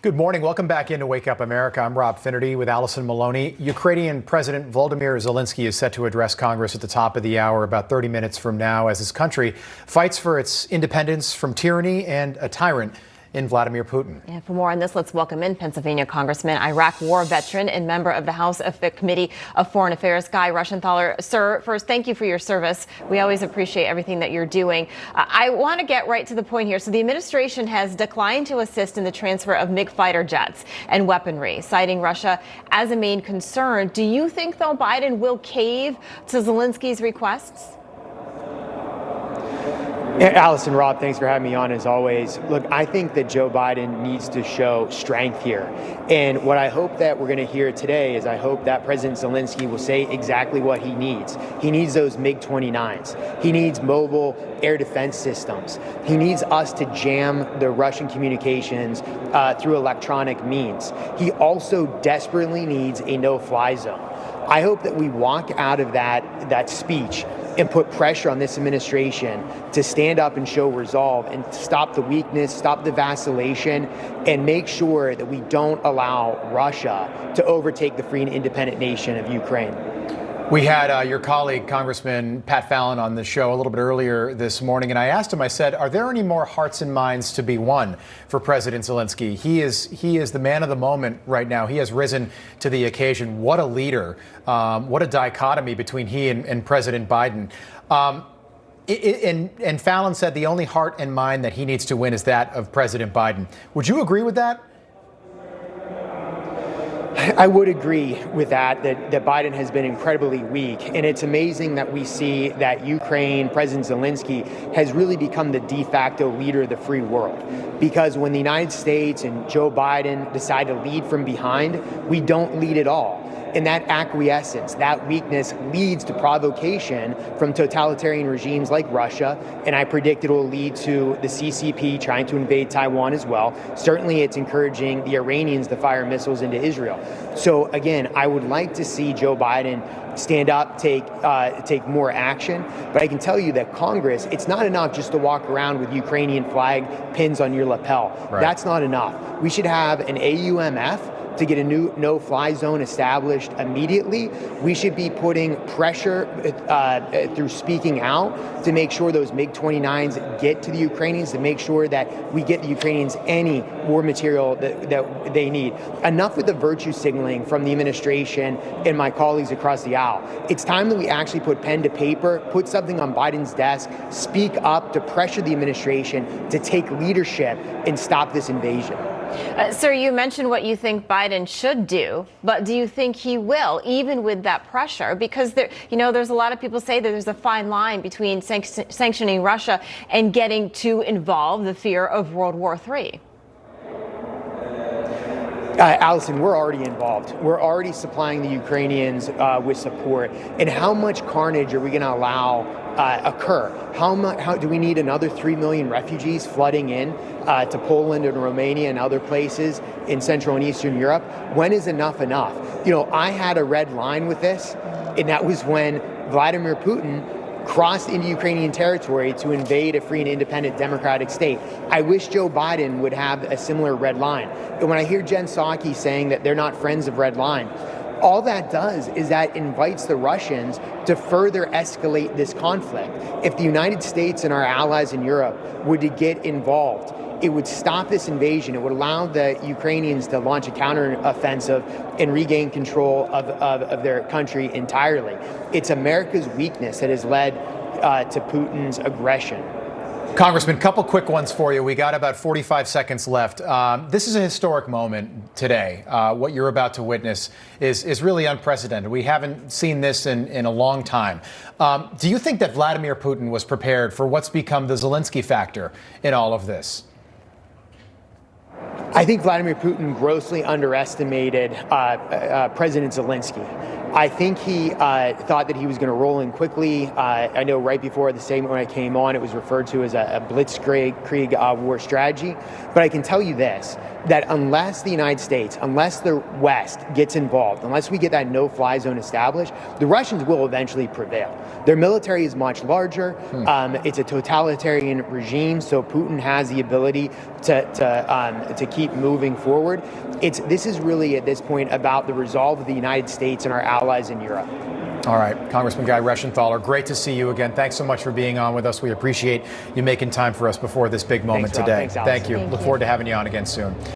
Good morning. Welcome back into Wake Up America. I'm Rob Finnerty with Alison Maloni. Ukrainian President Volodymyr Zelensky is set to address Congress at the top of the hour about 30 minutes from now as his country fights for its independence from tyranny and a tyrant in Vladimir Putin. And for more on this, let's welcome in Pennsylvania Congressman, Iraq war veteran, and member of the House Committee of Foreign Affairs, Guy Reschenthaler. Sir, first, thank you for your service. We always appreciate everything that you're doing. I want to get right to the point here. So the administration has declined to assist in the transfer of MiG fighter jets and weaponry, citing Russia as a main concern. Do you think, though, Biden will cave to Zelensky's requests? Alison, Rob, thanks for having me on as always. Look, I think that Joe Biden needs to show strength here. And what I hope that we're going to hear today is I hope that President Zelensky will say exactly what he needs. He needs those MiG-29s. He needs mobile air defense systems. He needs us to jam the Russian communications through electronic means. He also desperately needs a no-fly zone. I hope that we walk out of that speech and put pressure on this administration to stand up and show resolve and stop the weakness, stop the vacillation, and make sure that we don't allow Russia to overtake the free and independent nation of Ukraine. We had your colleague, Congressman Pat Fallon, on the show a little bit earlier this morning, and I asked him, I said, are there any more hearts and minds to be won for President Zelensky? He is the man of the moment right now. He has risen to the occasion. What a leader. What a dichotomy between he and President Biden. And Fallon said the only heart and mind that he needs to win is that of President Biden. Would you agree with that? I would agree with that Biden has been incredibly weak. And it's amazing that we see that Ukraine, President Zelensky, has really become the de facto leader of the free world. Because when the United States and Joe Biden decide to lead from behind, we don't lead at all. And that acquiescence, that weakness leads to provocation from totalitarian regimes like Russia. And I predict it will lead to the CCP trying to invade Taiwan as well. Certainly, it's encouraging the Iranians to fire missiles into Israel. So again, I would like to see Joe Biden stand up, take more action. But I can tell you that Congress, it's not enough just to walk around with Ukrainian flag pins on your lapel. Right. That's not enough. We should have an AUMF to get a new no-fly zone established immediately. We should be putting pressure through speaking out to make sure those MiG-29s get to the Ukrainians, to make sure that we get the Ukrainians any war material that they need. Enough with the virtue signaling from the administration and my colleagues across the aisle. It's time that we actually put pen to paper, put something on Biden's desk, speak up to pressure the administration to take leadership and stop this invasion. Sir, you mentioned what you think Biden should do, but do you think he will, even with that pressure? Because there's a lot of people say that there's a fine line between sanctioning Russia and getting too involved, the fear of World War III. Alison, we're already involved. We're already supplying the Ukrainians with support. And how much carnage are we going to allow occur? How do we need another 3 million refugees flooding in to Poland and Romania and other places in Central and Eastern Europe? When is enough enough? I had a red line with this, and that was when Vladimir Putin crossed into Ukrainian territory to invade a free and independent democratic state. I wish Joe Biden would have a similar red line. And when I hear Jen Psaki saying that they're not friends of red line, all that does is that invites the Russians to further escalate this conflict. If the United States and our allies in Europe were to get involved, it would stop this invasion. It would allow the Ukrainians to launch a counteroffensive and regain control of their country entirely. It's America's weakness that has led to Putin's aggression. Congressman, couple quick ones for you. We got about 45 seconds left. This is a historic moment today. What you're about to witness is really unprecedented. We haven't seen this in a long time. Do you think that Vladimir Putin was prepared for what's become the Zelensky factor in all of this? I think Vladimir Putin grossly underestimated President Zelensky. I think he thought that he was going to roll in quickly. I know right before the segment when I came on, it was referred to as a blitzkrieg war strategy. But I can tell you this, that unless the United States, unless the West gets involved, unless we get that no-fly zone established, the Russians will eventually prevail. Their military is much larger. It's a totalitarian regime, so Putin has the ability to keep moving forward. This is really, at this point, about the resolve of the United States and our allies in Europe. All right, Congressman Guy Reschenthaler, great to see you again. Thanks so much for being on with us. We appreciate you making time for us before this big moment Thanks, Rob. today. Thanks, Alison. Thank you. Look forward to having you on again soon.